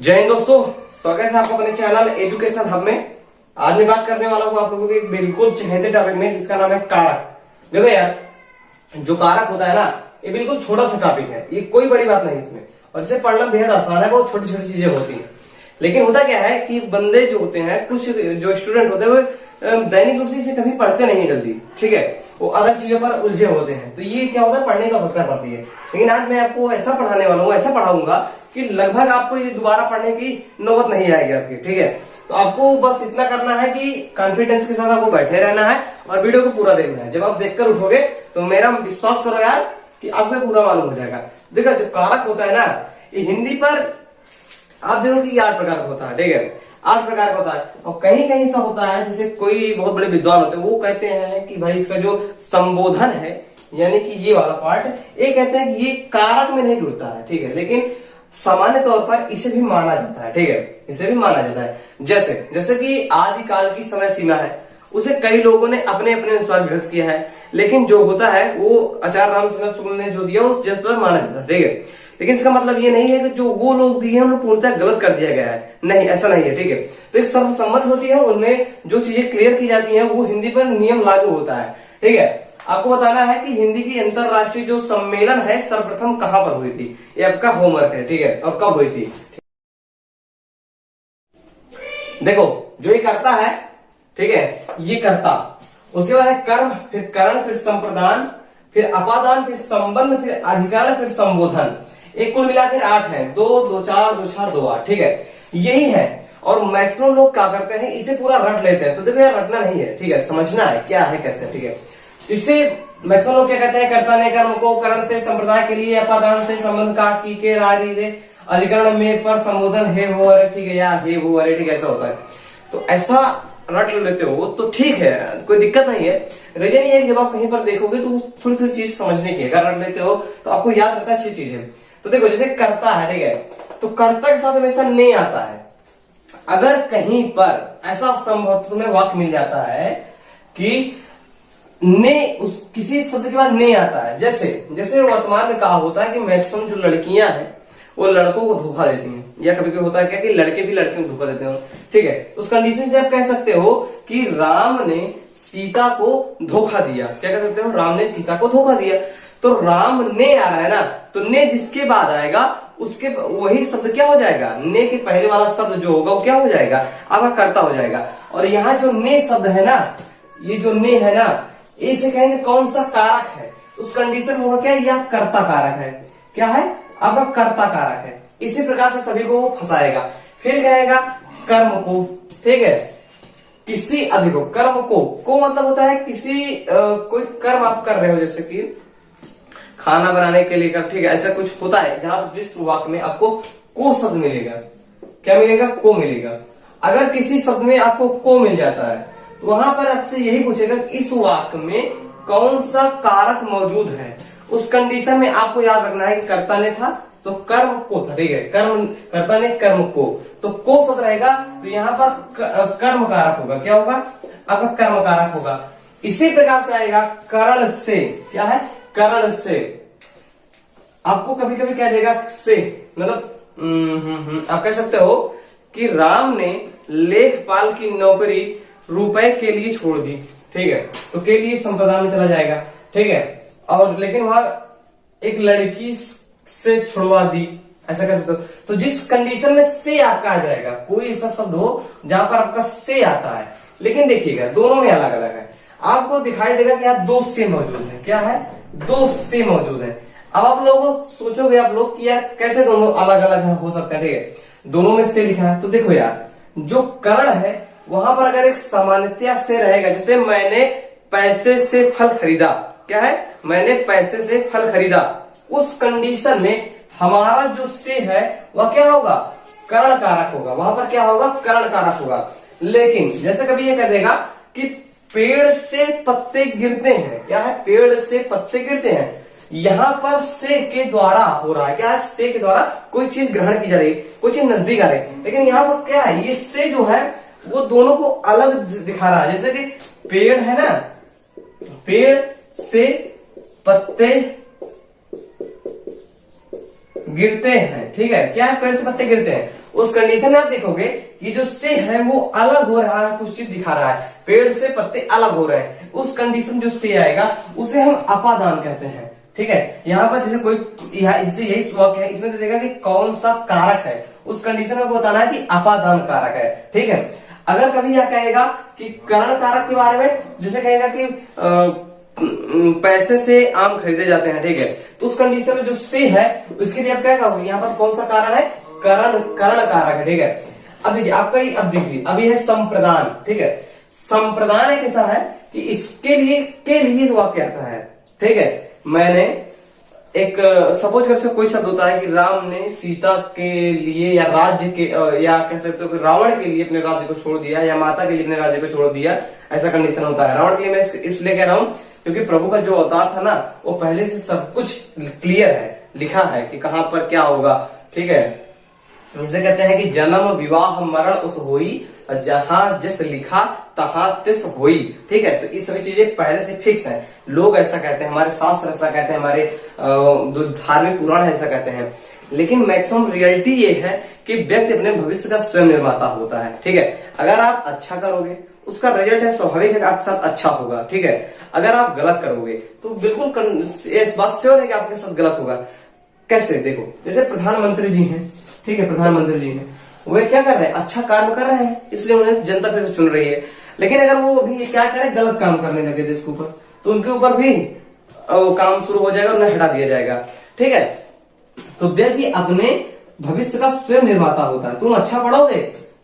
जय हिंद दोस्तों, स्वागत है आपका अपने चैनल एजुकेशन हब में। आज मैं बात करने वाला हूँ आप लोगों के एक बिल्कुल चहेते टॉपिक में, जिसका नाम है कारक। देखो यार, जो कारक होता है ना, ये बिल्कुल छोटा सा टॉपिक है, ये कोई बड़ी बात नहीं इसमें, और इसे पढ़ना बेहद आसान है। बहुत छोटी छोटी चीजें होती है, लेकिन होता क्या है कि बंदे जो होते हैं, कुछ जो स्टूडेंट होते हैं, वो दैनिक रूप से इसे कभी पढ़ते नहीं है जल्दी, ठीक है। वो अलग चीजों पर उलझे होते हैं, तो ये क्या होता है, पढ़ने का आवश्यकता पड़ती है। लेकिन आज मैं आपको ऐसा पढ़ाने वाला हूँ, ऐसा पढ़ाऊंगा कि लगभग आपको ये दोबारा पढ़ने की नौबत नहीं आएगी आपकी, ठीक है। तो आपको बस इतना करना है कि कॉन्फिडेंस के साथ आपको बैठे रहना है और वीडियो को पूरा देखना है। जब आप देखकर उठोगे तो मेरा विश्वास करो यार कि आपको पूरा मालूम हो जाएगा। देखो, जो कारक होता है ना, ये हिंदी पर आप देखो कि 8 प्रकार का होता है, ठीक है। 8 प्रकार का होता है, और कहीं कहीं सा होता है, जैसे कोई बहुत बड़े विद्वान होते हैं, वो कहते हैं कि भाई इसका जो संबोधन है, यानी कि ये वाला पार्ट, ये कहते हैं कि ये कारक में नहीं जुड़ता है, ठीक है। लेकिन सामान्य तौर पर इसे भी माना जाता है, ठीक है, इसे भी माना जाता है। जैसे जैसे कि आदिकाल की समय सीमा है, उसे कई लोगों ने अपने अपने अनुसार व्यक्त किया है, लेकिन जो होता है वो आचार्य रामचंद्र शुक्ल ने जो दिया उस जैसा माना जाता है, ठीक है। लेकिन इसका मतलब ये नहीं है कि जो वो लोग दिए हैं उन्हें पूर्णतः गलत कर दिया गया है, नहीं, ऐसा नहीं है, ठीक है। तो एक सर्वसम्मत होती है, उनमें जो चीजें क्लियर की जाती हैं वो हिंदी पर नियम लागू होता है, ठीक है। आपको बताना है कि हिंदी की अंतरराष्ट्रीय जो सम्मेलन है सर्वप्रथम कहां पर हुई थी, ये आपका होमवर्क है, ठीक है, और कब हुई थी। देखो, जो ये करता है, ठीक है, ये करता, उसके बाद है कर्म, फिर करण, फिर संप्रदान, फिर अपादान, फिर संबंध, फिर अधिकरण, फिर संबोधन। एक कुल मिलाकर 8 है, 2 2 4 2 4 2 8, ठीक है, यही है। और मैक्सिमम लोग क्या करते हैं, इसे पूरा रट लेते हैं। तो देखो यार, रटना नहीं है, ठीक है, समझना है क्या है कैसे, ठीक है। इससे मैक्सिमम लोग क्या कहते हैं, कर्ता ने कर्म को करण से, संप्रदाय के लिए अपादान से, संबंध का की के रारी रे, अधिकरण में पर संबोधन है हो अरे, ठीक है, या हे वो अरे, ठीक है, ऐसा होता है। तो ऐसा रट लेते हो तो ठीक है, कोई दिक्कत नहीं है। रीजन ये है कि जब आप कहीं पर देखोगे तो थोड़ी थोड़ी चीज समझने की है। अगर रट लेते हो तो आपको याद रहता है, अच्छी चीज है। तो देखो, जैसे कर्ता है, ठीक है, तो कर्ता के साथ हमेशा ने आता है। अगर कहीं पर ऐसा संभव तुम्हें वाक्य मिल जाता है कि ने, उस किसी शब्द के बाद ने आता है, जैसे जैसे वर्तमान में कहा होता है कि मैक्सिमम जो लड़कियां हैं वो लड़कों को धोखा देती हैं, या कभी कभी होता है क्या कि लड़के भी लड़कियों को धोखा देते हैं, ठीक है। उस कंडीशन से आप कह सकते हो कि राम ने सीता को धोखा दिया। क्या कह सकते हो, राम ने सीता को धोखा दिया। तो राम ने आ रहा है ना, तो ने जिसके बाद आएगा उसके वही शब्द क्या हो जाएगा, ने के पहले वाला शब्द जो होगा वो क्या हो जाएगा, आपका कर्ता हो जाएगा। और यहाँ जो ने शब्द है ना, ये जो ने है ना, इसे कहेंगे कौन सा कारक है। उस कंडीशन में होगा क्या, यह कर्ता कारक है। क्या है, आपका कर्ता कारक है। इसी प्रकार से सभी को वो फंसाएगा। फिर कहेगा कर्म को, ठीक है, किसी अधिक को, कर्म को मतलब होता है किसी कोई कर्म आप कर रहे हो, जैसे कि खाना बनाने के लिए कर, ठीक है, ऐसा कुछ होता है जहां जिस वाक्य में आपको को शब्द मिलेगा। क्या मिलेगा, को मिलेगा। अगर किसी शब्द में आपको को मिल जाता है तो वहां पर आपसे यही पूछेगा कि इस वाक्य में कौन सा कारक मौजूद है। उस कंडीशन में आपको याद रखना है कि कर्ता ने था तो कर्म को था, ठीक है, कर्म, कर्ता ने कर्म को, तो को शब्द रहेगा, तो यहाँ पर कर्म कारक होगा। क्या होगा, आपका कर्म कारक होगा। इसी प्रकार से आएगा करण से। क्या है, करण से। आपको कभी कभी कह देगा से, मतलब आप कह सकते हो कि राम ने लेखपाल की नौकरी रुपए के लिए छोड़ दी, ठीक है, तो के लिए संप्रदान में चला जाएगा, ठीक है। और लेकिन वहां एक लड़की से छुड़वा दी, ऐसा कह सकते हो। तो जिस कंडीशन में से आपका आ जाएगा, कोई ऐसा शब्द हो जहां पर आपका से आता है, लेकिन देखिएगा दोनों में अलग अलग है। आपको दिखाई देगा कि यहाँ 2 से मौजूद है। क्या है, 2 से मौजूद है। अब आप लोग सोचोगे, आप लोग कि यार कैसे दोनों अलग अलग हो सकता है, ठीक है, दोनों में से लिखा है। तो देखो यार, जो करण है वहां पर अगर एक सामान्यतया से रहेगा, जैसे मैंने पैसे से फल खरीदा। क्या है, मैंने पैसे से फल खरीदा। उस कंडीशन में हमारा जो से है वह क्या होगा, करण कारक होगा। वहां पर क्या होगा, करण कारक होगा। लेकिन जैसे कभी ये कह देगा कि पेड़ से पत्ते गिरते हैं। क्या है, पेड़ से पत्ते गिरते हैं। यहाँ पर से के द्वारा हो रहा है। क्या है, से के द्वारा कोई चीज ग्रहण की जा रही है, कोई चीज नजदीक आ रही है। लेकिन यहाँ पर क्या है, ये से जो है वो दोनों को अलग दिखा रहा है। जैसे कि पेड़ है ना, पेड़ से पत्ते गिरते हैं, ठीक है, क्या है, पेड़ से पत्ते गिरते हैं, उस कंडीशन में आप देखोगे कि जो से है वो अलग हो रहा है, कुछ चीज दिखा रहा है, पेड़ से पत्ते अलग हो रहे हैं, उस कंडीशन जो से आएगा उसे हम अपादान कहते हैं, ठीक है। यहाँ पर जैसे कोई इससे यही वाक्य है, इसमें देगा कि कौन सा कारक है, उस कंडीशन में बताना है कि अपादान कारक है, ठीक है। अगर कभी यह कहेगा कि करण कारक के बारे में, जैसे कहेगा कि पैसे से आम खरीदे जाते हैं, ठीक है, तो उस कंडीशन में जो से है उसके लिए आप क्या कहोगे, यहाँ पर कौन सा कारण है, करण कारक है, ठीक है। अब देखिए आपका अब देखिए अब ये है संप्रदान, ठीक है। संप्रदान एक ऐसा है कि इसके लिए के लिए वाक्य आता है, ठीक है। मैंने एक सपोज कर से कोई शब्द होता है कि राम ने सीता के लिए या राज्य के या कह सकते हो कि रावण के लिए अपने राज्य को छोड़ दिया, या माता के लिए अपने राज्य को छोड़ दिया, ऐसा कंडीशन होता है। रावण के लिए मैं इसलिए कह रहा हूं क्योंकि प्रभु का जो अवतार था ना वो पहले से सब कुछ क्लियर है, लिखा है कि कहां पर क्या होगा, ठीक है। इसे कहते हैं कि जन्म विवाह मरण उस होई, जहां जिस लिखा तहां तिस होई, ठीक है। तो ये सभी चीजें पहले से फिक्स है, लोग ऐसा कहते हैं, हमारे शास्त्र ऐसा कहते हैं, हमारे धार्मिक पुराण ऐसा कहते हैं। लेकिन मैक्सिमम रियलिटी ये है कि व्यक्ति अपने भविष्य का स्वयं निर्माता होता है, ठीक है। अगर आप अच्छा करोगे उसका रिजल्ट है स्वाभाविक है कि आपके साथ अच्छा होगा, ठीक है। अगर आप गलत करोगे तो बिल्कुल इस बात श्योर है कि आपके साथ गलत होगा। कैसे, देखो जैसे प्रधानमंत्री जी हैं, ठीक है, प्रधानमंत्री जी हैं, वे क्या कर रहे हैं, अच्छा कार्य कर रहे हैं, इसलिए उन्हें जनता फिर से चुन रही है। लेकिन अगर वो भी क्या करें, गलत काम करने लगे देश के ऊपर, तो उनके ऊपर भी काम शुरू हो जाएगा, उन्हें हटा दिया जाएगा, ठीक है। तो व्यक्ति अपने भविष्य का स्वयं निर्माता होता है। तुम अच्छा पढ़ोगे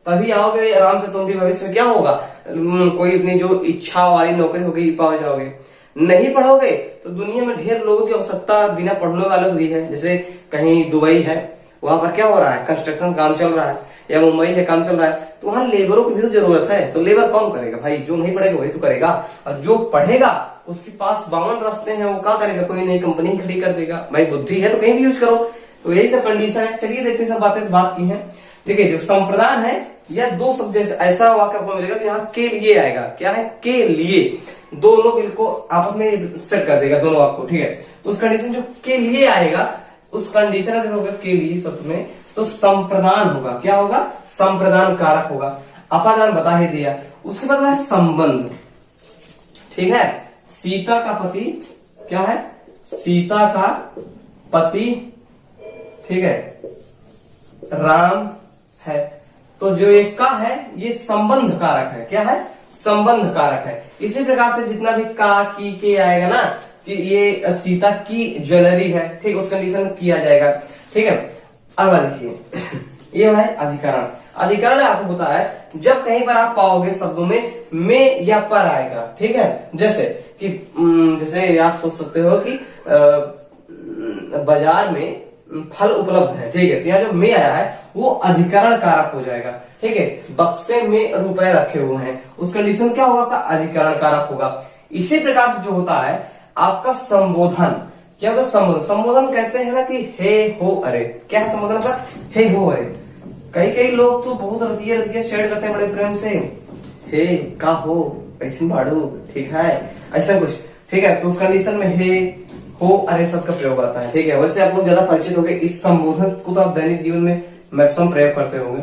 तभी आओगे आराम से, तुम भी भविष्य में क्या होगा, कोई अपनी जो इच्छा वाली नौकरी होगी पा जाओगे। नहीं पढ़ोगे तो दुनिया में ढेर लोगों की आवश्यकता बिना पढ़ने वालों की भी है। जैसे कहीं दुबई है, वहां पर क्या हो रहा है, कंस्ट्रक्शन काम चल रहा है, या मुंबई है काम चल रहा है, तो वहां लेबरों की भी तो जरूरत है। तो लेबर कौन करेगा भाई, जो नहीं पढ़ेगा वही तो करेगा, और जो पढ़ेगा उसके पास 52 रास्ते हैं, वो क्या करेगा, कोई नई कंपनी खड़ी कर देगा। भाई बुद्धि है तो कहीं भी यूज करो। तो यही सब कंडीशन है। चलिए देखते हैं, सब बात की है, ठीक है। जो संप्रदान है या दो शब्द ऐसा वाक्य आपको मिलेगा तो यहाँ के लिए आएगा, क्या है, के लिए, दोनों को आपस में सेट कर देगा दोनों आपको, ठीक है। तो उस कंडीशन जो के लिए आएगा उस कंडीशन देखोगे के लिए शब्द में, तो संप्रदान होगा, क्या होगा, संप्रदान कारक होगा। अपादान बता ही दिया। उसके बाद है संबंध, ठीक है। सीता का पति क्या है, सीता का पति, ठीक है, राम है। तो जो एक का है ये संबंध कारक है, क्या है, संबंध कारक है। इसी प्रकार से जितना भी का की के आएगा ना कि ये सीता की ज्वेलरी है, ठीक, उस कंडीशन में किया जाएगा, ठीक है। अब देखिए ये है अधिकरण। अधिकरण आपको पता है जब कहीं पर आप पाओगे शब्दों में या पर आएगा, ठीक है। जैसे कि जैसे आप सोच सकते हो कि बाजार में फल उपलब्ध है, ठीक है, तो यहाँ जो में आया है वो अधिकरण कारक हो जाएगा, ठीक है। बक्से में रुपए रखे हुए हैं, उस कंडीशन क्या होगा, का अधिकरण कारक होगा। इसी प्रकार से जो होता है आपका संबोधन, क्या होता है, संबोधन। संबोधन कहते हैं ना कि हे हो अरे, क्या है संबोधन का, हे हो अरे। कई लोग तो बहुत रतिया शेयर करते हैं बड़े प्रेम से, हे का हो, कैसे बाड़ू, ठीक है, ऐसा कुछ, ठीक है। तो उस कंडीशन में हे हो अरे शब्द का प्रयोग आता है, ठीक है। वैसे आप लोग ज्यादा परिचित होंगे इस संबोधन को, तो आप दैनिक जीवन में मैक्सिमम प्रयोग करते होंगे।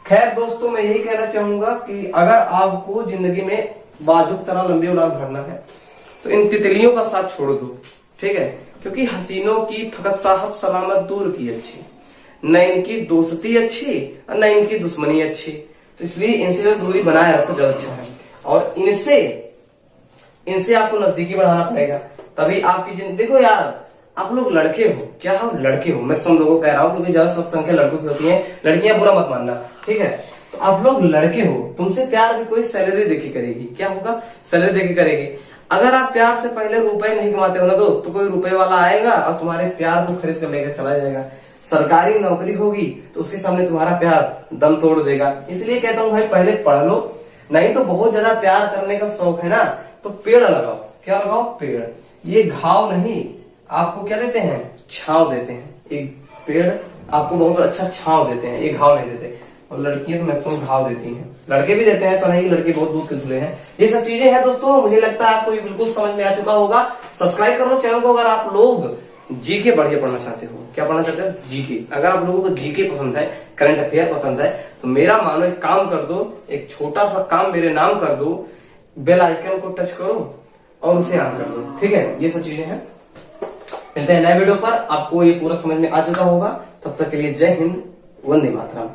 खैर दोस्तों, मैं यही कहना चाहूंगा कि अगर आपको जिंदगी में बाजुक तरह लंबी उड़ान भरना है तो इन तितलियों का साथ छोड़ दो, ठीक है। क्योंकि हसीनों की फकत साहब सलामत दूर की अच्छी, न इनकी दोस्ती अच्छी और न इनकी दुश्मनी अच्छी। तो इसलिए इनसे दूरी बनाए रखो जब अच्छा है, और इनसे आपको नजदीकी बढ़ाना पड़ेगा, तभी आपकी जिंदगी। देखो यार, आप लोग लड़के हो, क्या हो, लड़के हो, मैक्सिमम लोगों को कह रहा हूँ क्योंकि ज्यादा संख्या लड़कों की होती है, लड़कियां बुरा मत मानना, ठीक है। तो आप लोग लड़के हो, तुमसे प्यार भी कोई सैलरी देके करेगी, क्या होगा, सैलरी देके करेगी। अगर आप प्यार से पहले रुपए नहीं कमाते हो ना दोस्त, तो कोई रुपए वाला आएगा और तुम्हारे प्यार को खरीद कर लेकर चला जाएगा। सरकारी नौकरी होगी तो उसके सामने तुम्हारा प्यार दम तोड़ देगा। इसलिए कहता हूँ भाई पहले पढ़ लो, नहीं तो बहुत ज्यादा प्यार करने का शौक है ना तो पेड़ लगाओ, क्या लगाओ, पेड़। ये घाव नहीं, आपको क्या देते हैं, छांव देते हैं। एक पेड़ आपको बहुत अच्छा छांव देते हैं, ये घाव नहीं देते। और लड़कियां तो मैक्सिमम घाव देती हैं, लड़के भी देते हैं, ऐसा नहीं, लड़के बहुत दूध के धुले हैं। ये सब चीजें हैं दोस्तों, मुझे लगता है आपको ये बिल्कुल समझ में आ चुका होगा। सब्सक्राइब करो चैनल को अगर आप लोग जीके बढ़िया पढ़ना चाहते हो, क्या पढ़ना चाहते हो, जीके। अगर आप लोगों को जीके पसंद है, करंट अफेयर पसंद है, तो मेरा मानो एक काम कर दो, एक छोटा सा काम मेरे नाम कर दो, बेल आइकन को टच करो और उसे ऑन कर दो, ठीक है। ये सब चीजें हैं। मिलते हैं नए वीडियो पर। आपको ये पूरा समझ में आ चुका होगा। तब तक के लिए जय हिंद, वंदे मातरम।